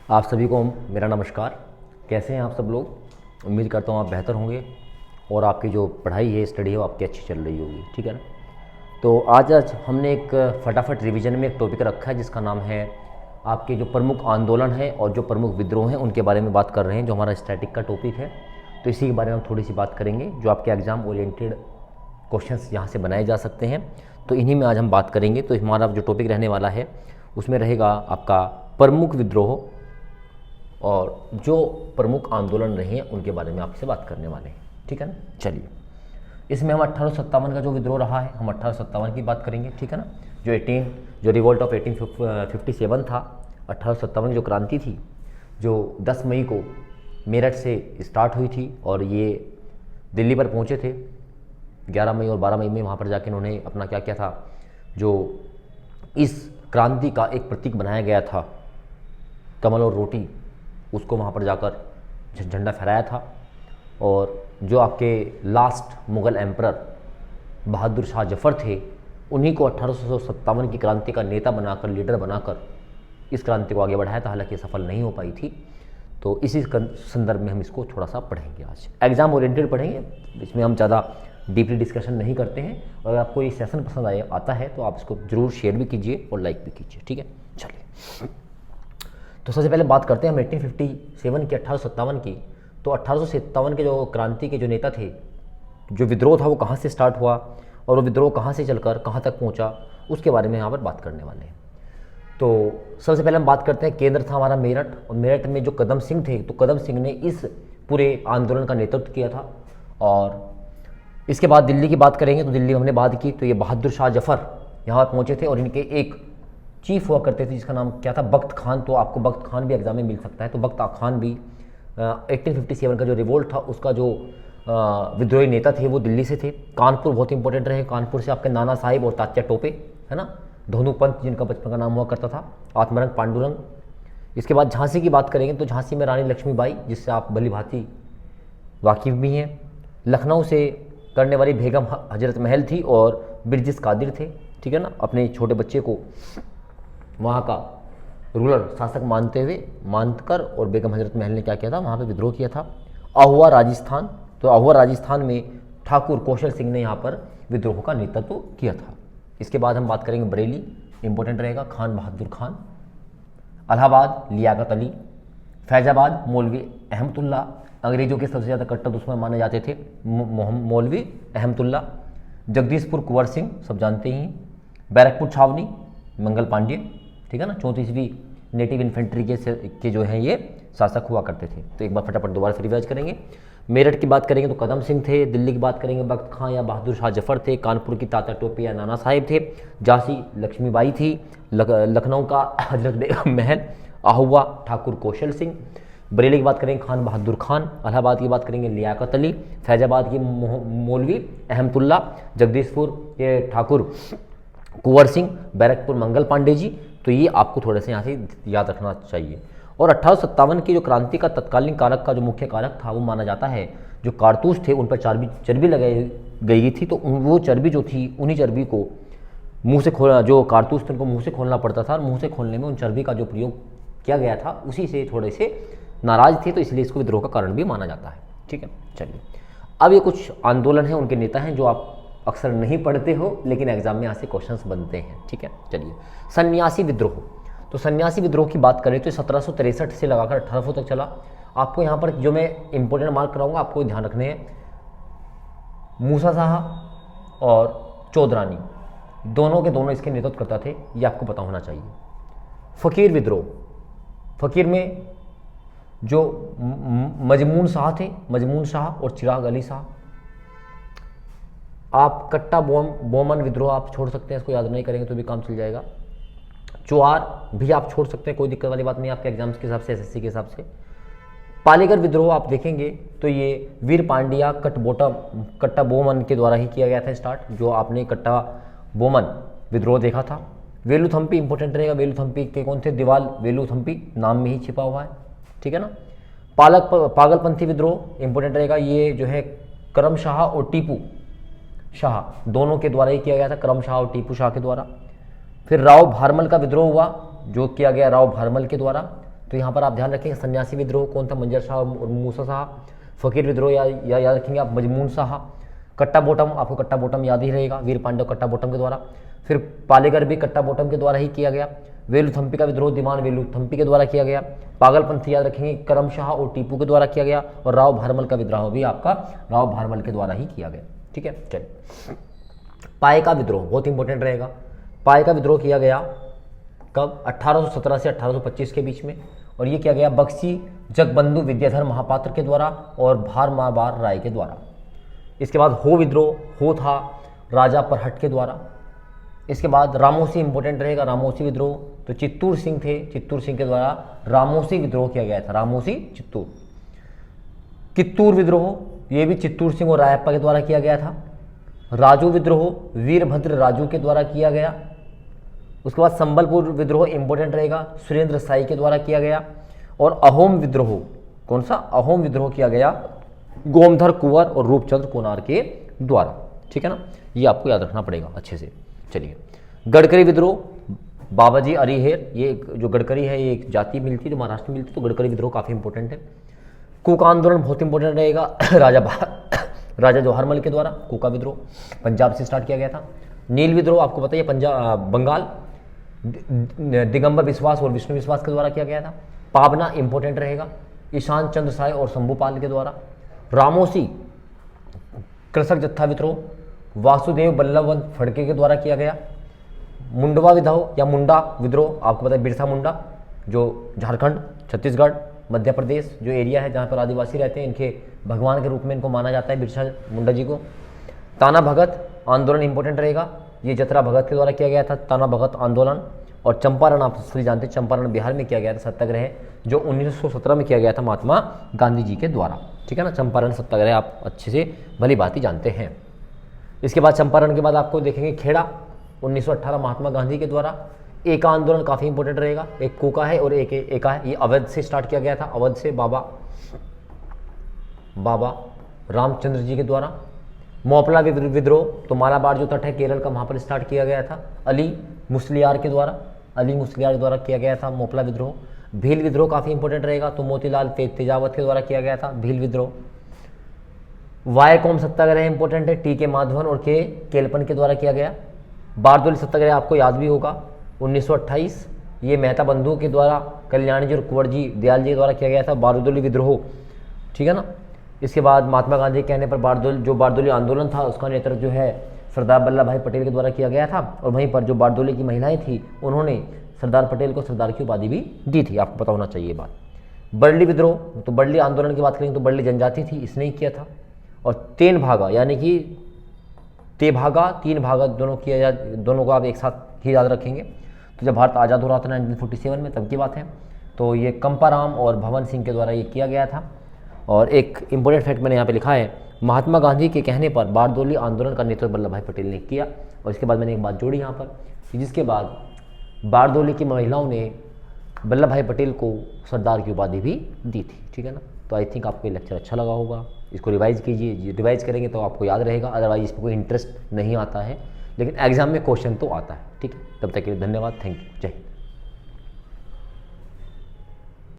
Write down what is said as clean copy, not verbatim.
आप सभी को मेरा नमस्कार। कैसे हैं आप सब लोग? उम्मीद करता हूँ आप बेहतर होंगे और आपकी जो पढ़ाई है, स्टडी है, वो आपकी अच्छी चल रही होगी। ठीक है ना? तो आज हमने एक फटाफट रिवीजन में एक टॉपिक रखा है जिसका नाम है आपके जो प्रमुख आंदोलन है और जो प्रमुख विद्रोह हैं उनके बारे में बात कर रहे हैं, जो हमारा स्टैटिक का टॉपिक है। तो इसी के बारे में हम थोड़ी सी बात करेंगे, जो आपके एग्ज़ाम ओरिएंटेड क्वेश्चंस यहाँ से बनाए जा सकते हैं। तो इन्हीं में आज हम बात करेंगे। तो हमारा जो टॉपिक रहने वाला है उसमें रहेगा आपका प्रमुख विद्रोह और जो प्रमुख आंदोलन रहे हैं उनके बारे में आपसे बात करने वाले हैं। ठीक है ना? चलिए, इसमें हम 1857 का जो विद्रोह रहा है, हम 1857 की बात करेंगे। ठीक है ना? जो रिवोल्ट ऑफ 1857 था, 1857 की जो क्रांति थी, जो 10 मई को मेरठ से स्टार्ट हुई थी और ये दिल्ली पर पहुँचे थे 11 मई और 12 मई में। वहाँ पर जाके इन्होंने अपना क्या क्या था, जो इस क्रांति का एक प्रतीक बनाया गया था, कमल और रोटी, उसको वहाँ पर जाकर झंडा फहराया था। और जो आपके लास्ट मुग़ल एम्परर बहादुर शाह जफ़र थे, उन्हीं को 1857 की क्रांति का नेता बनाकर, लीडर बनाकर इस क्रांति को आगे बढ़ाया था। हालांकि सफल नहीं हो पाई थी। तो इसी संदर्भ में हम इसको थोड़ा सा पढ़ेंगे। आज एग्ज़ाम ओरिएंटेड पढ़ेंगे, इसमें हम ज़्यादा डीपली डिस्कशन नहीं करते हैं। और अगर आपको ये सेशन पसंद आता है तो आप इसको ज़रूर शेयर भी कीजिए और लाइक भी कीजिए। ठीक है? चलिए, तो सबसे पहले बात करते हैं हम 1857 की, 1857 की। तो 1857 के जो क्रांति के जो नेता थे, जो विद्रोह था वो कहाँ से स्टार्ट हुआ और वो विद्रोह कहाँ से चलकर कहाँ तक पहुँचा, उसके बारे में यहाँ पर बात करने वाले हैं। तो सबसे पहले हम बात करते हैं, केंद्र था हमारा मेरठ, और मेरठ में जो कदम सिंह थे, तो कदम सिंह ने इस पूरे आंदोलन का नेतृत्व किया था। और इसके बाद दिल्ली की बात करेंगे तो दिल्ली हमने बात की, तो ये बहादुर शाह जफ़र यहाँ पर पहुँचे थे और इनके एक चीफ हुआ करते थे जिसका नाम क्या था, बख्त खान। तो आपको बख्त खान भी एग्जाम में मिल सकता है। तो बख्त खान भी 1857 का जो रिवोल्ट था उसका जो विद्रोही नेता थे वो दिल्ली से थे। कानपुर बहुत इंपॉर्टेंट रहे। कानपुर से आपके नाना साहिब और तात्या टोपे, है ना, धोनू पंत जिनका बचपन का नाम हुआ करता था, आत्मरंग पांडुरंग। इसके बाद झांसी की बात करेंगे तो झांसी में रानी लक्ष्मीबाई, जिससे आप भली भांति वाकिफ भी हैं। लखनऊ से करने वाली बेगम हजरत महल थी और बिरजिस कादिर थे। ठीक है ना? अपने छोटे बच्चे को वहाँ का रूलर शासक मानकर और बेगम हजरत महल ने क्या किया था, वहाँ पे विद्रोह किया था। अहुआ राजस्थान, तो अहुआ राजस्थान में ठाकुर कौशल सिंह ने यहाँ पर विद्रोह का नेतृत्व किया था। इसके बाद हम बात करेंगे बरेली, इंपॉर्टेंट रहेगा, खान बहादुर खान। इलाहाबाद लियाकत अली। फैजाबाद मौलवी अहमदुल्ला, अंग्रेजों के सबसे ज़्यादा कट्टर दुश्मन माने जाते थे मौलवी अहमदुल्ला। जगदीशपुर कुंवर सिंह, सब जानते ही हैं। बैरकपुर छावनी मंगल पांडे, ठीक है ना, 34वीं नेटिव इन्फेंट्री के जो हैं ये शासक हुआ करते थे। तो एक बार फटाफट दोबारा से रिवाइज करेंगे। मेरठ की बात करेंगे तो कदम सिंह थे। दिल्ली की बात करेंगे बख्त खां या बहादुर शाह जफ़र थे। कानपुर की तात्या टोपे या नाना साहिब थे। झांसी लक्ष्मीबाई थी। लखनऊ का हजरत बेगम महल, अहुआ ठाकुर कौशल सिंह। बरेली की बात करेंगे खान बहादुर खान। इलाहाबाद की बात करेंगे लियाकत अली। फैजाबाद की मौलवी अहमदुल्ला। जगदीशपुर ये ठाकुर कुंवर सिंह। बैरकपुर मंगल पांडे जी। तो ये आपको थोड़े से यहाँ से याद रखना चाहिए। और 1857 की जो क्रांति का तत्कालीन कारक का जो मुख्य कारक था वो माना जाता है, जो कारतूस थे उन पर चर्बी लगाई गई थी। तो वो चर्बी जो थी, उन्हीं चर्बी को मुंह से खोलना, जो कारतूस थे उनको मुंह से खोलना पड़ता था, और मुंह से खोलने में उन चर्बी का जो प्रयोग किया गया था उसी से थोड़े से नाराज थे, तो इसलिए इसको विद्रोह का कारण भी माना जाता है। ठीक है? चलिए, अब ये कुछ आंदोलन हैं, उनके नेता हैं जो आप अक्सर नहीं पढ़ते हो, लेकिन एग्जाम में यहाँ से क्वेश्चंस बनते हैं। ठीक है? चलिए, सन्यासी विद्रोह। तो सन्यासी विद्रोह की बात करें तो 1763 से लगाकर 1800 तक चला। आपको यहाँ पर जो मैं इंपॉर्टेंट मार्क कराऊंगा, आपको ध्यान रखने हैं, मूसा शाह और चौधरानी दोनों के दोनों इसके नेतृत्व करता थे, ये आपको पता होना चाहिए। फ़कीर विद्रोह, फ़कीर में जो मजमून शाह थे, मजमून शाह और चिराग अली शाह। आप कट्टा बोमन विद्रोह आप छोड़ सकते हैं, इसको याद नहीं करेंगे तो भी काम चल जाएगा। चुआर भी आप छोड़ सकते हैं, कोई दिक्कत वाली बात नहीं आपके एग्जाम्स के हिसाब से, एसएससी के हिसाब से। पालीगर विद्रोह आप देखेंगे तो ये वीर पांड्या कट्टा बोमन के द्वारा ही किया गया था स्टार्ट, जो आपने कट्टा बोमन विद्रोह देखा था। वेलुथम्पी इंपॉर्टेंट रहेगा। वेलुथम्पी के कौन थे? दीवाल वेलुथम्पी, नाम में ही छिपा हुआ है। ठीक है ना? पागलपंथी विद्रोह इंपॉर्टेंट रहेगा। ये जो है करम शाह और टीपू शाह दोनों के द्वारा ही किया गया था, करम शाह और टीपू शाह के द्वारा। फिर राव भारमल का विद्रोह हुआ, जो किया गया राव भारमल के द्वारा। तो यहाँ पर आप ध्यान रखेंगे सन्यासी विद्रोह कौन था, मंजर शाह और मूसा शाह। फकीर विद्रोह या याद रखेंगे आप, मजमून शाह। कट्टा बोटम, आपको कट्टा बोटम याद ही रहेगा, वीर पांडव कट्टा बोटम के द्वारा। फिर पालेगर भी कट्टा बोटम के द्वारा ही किया गया। वेलुथम्पी का विद्रोह दीवान वेलुथम्पी के द्वारा किया गया। पागलपंथी याद रखेंगे करम शाह और टीपू के द्वारा किया गया। और राव भारमल का विद्रोह भी आपका राव भारमल के द्वारा ही किया गया। ठीक है, चलिए। पाए का विद्रोह बहुत इंपॉर्टेंट रहेगा। पाए का विद्रोह किया गया कब, 1817 से 1825 के बीच में, और ये किया गया बक्सी जगबंधु विद्याधर महापात्र के द्वारा और भार माबार राय के द्वारा। इसके बाद हो विद्रोह, हो था राजा परहट के द्वारा। इसके बाद रामोसी इंपॉर्टेंट रहेगा, रामोसी विद्रोह, तो चित्तूर सिंह थे, चित्तूर सिंह के द्वारा रामोसी विद्रोह किया गया था, रामोसी चित्तूर। कित्तूर विद्रोह, ये भी चित्तूर सिंह और रायप्पा के द्वारा किया गया था। राजू विद्रोह वीरभद्र राजू के द्वारा किया गया। उसके बाद संबलपुर विद्रोह इंपॉर्टेंट रहेगा, सुरेंद्र साई के द्वारा किया गया। और अहोम विद्रोह, कौन सा, अहोम विद्रोह किया गया गोमधर कुंवर और रूपचंद्र कोनार के द्वारा। ठीक है ना, ये आपको याद रखना पड़ेगा अच्छे से। चलिए, गडकरी विद्रोह, बाबाजी अरीहेर, ये जो गडकरी है ये एक जाति मिलती है जो महाराष्ट्र में मिलती है, तो गडकरी विद्रोह काफ़ी इंपॉर्टेंट है। कूका आंदोलन बहुत इंपॉर्टेंट रहेगा, राजा जवाहरमल के द्वारा कूका विद्रोह पंजाब से स्टार्ट किया गया था। नील विद्रोह आपको पता है पंजाब बंगाल, दिगंबर विश्वास और विष्णु विश्वास के द्वारा किया गया था। पाबना इंपॉर्टेंट रहेगा, ईशान चंद्र साय और शंभुपाल के द्वारा। रामोसी कृषक जत्था विद्रोह वासुदेव बल्लभ फड़के के द्वारा किया गया। मुंडवा विद्रोह या मुंडा विद्रोह, आपको पता है बिरसा मुंडा, जो झारखंड, छत्तीसगढ़, मध्य प्रदेश जो एरिया है जहाँ पर आदिवासी रहते हैं, इनके भगवान के रूप में इनको माना जाता है बिरसा मुंडा जी को। ताना भगत आंदोलन इंपॉर्टेंट रहेगा, ये जतरा भगत के द्वारा किया गया था, ताना भगत आंदोलन। और चंपारण आप सभी जानते हैं, चंपारण बिहार में किया गया था सत्याग्रह, जो 1917 में किया गया था महात्मा गांधी जी के द्वारा। ठीक है ना, चंपारण सत्याग्रह आप अच्छे से भली भांति जानते हैं। इसके बाद चंपारण के बाद आपको देखेंगे खेड़ा 1918 महात्मा गांधी के द्वारा। एका आंदोलन काफ़ी इंपॉर्टेंट रहेगा, एक कोका है और एक एका है, ये अवध से स्टार्ट किया गया था, अवध से बाबा रामचंद्र जी के द्वारा। मोपला विद्रोह, तो मालाबार जो तट है केरल का, वहाँ पर स्टार्ट किया गया था अली मुस्लियार के द्वारा, अली मुस्लियार द्वारा किया गया था मोपला विद्रोह। भील विद्रोह काफ़ी इंपॉर्टेंट रहेगा, तो मोतीलाल तेजावत के द्वारा किया गया था भील विद्रोह। वायकॉम सत्याग्रह इंपॉर्टेंट है, टी के माधवन और के केलपन के द्वारा किया गया। बारदोली सत्याग्रह आपको याद भी होगा 1928, ये मेहता बंधु के द्वारा, कल्याणी जी और कुंवर जी दयाल जी के द्वारा किया गया था बारदोली विद्रोह। ठीक है ना, इसके बाद महात्मा गांधी के कहने पर बारदोली आंदोलन था, उसका नेतृत्व जो है सरदार वल्लभ भाई पटेल के द्वारा किया गया था। और वहीं पर जो बारदोली की महिलाएं थी उन्होंने सरदार पटेल को सरदार की उपाधि भी दी थी, आपको पता होना चाहिए ये बात। बर्ली विद्रोह, तो बर्ली आंदोलन की बात करेंगे तो बर्ली जनजाति थी, इसने ही किया था। और तीन भागा यानी कि तेभागा तीन भागा दोनों किया, दोनों को आप एक साथ ही याद रखेंगे। तो जब भारत आज़ाद हो रहा था 1947 में, तब की बात है। तो ये कंपाराम और भवन सिंह के द्वारा ये किया गया था। और एक इम्पोर्टेंट फैक्ट मैंने यहाँ पे लिखा है, महात्मा गांधी के कहने पर बारदोली आंदोलन का नेतृत्व वल्लभ भाई पटेल ने किया। और इसके बाद मैंने एक बात जोड़ी यहाँ पर कि जिसके बाद बारदोली की महिलाओं ने वल्लभ भाई पटेल को सरदार की उपाधि भी दी थी। ठीक है ना, तो आई थिंक आपको ये लेक्चर अच्छा लगा होगा, इसको रिवाइज कीजिए, रिवाइज करेंगे तो आपको याद रहेगा, अदरवाइज इसमें कोई इंटरेस्ट नहीं आता है, लेकिन एग्जाम में क्वेश्चन तो आता है। ठीक है, तब तक के लिए धन्यवाद, थैंक यू, जय हिंद।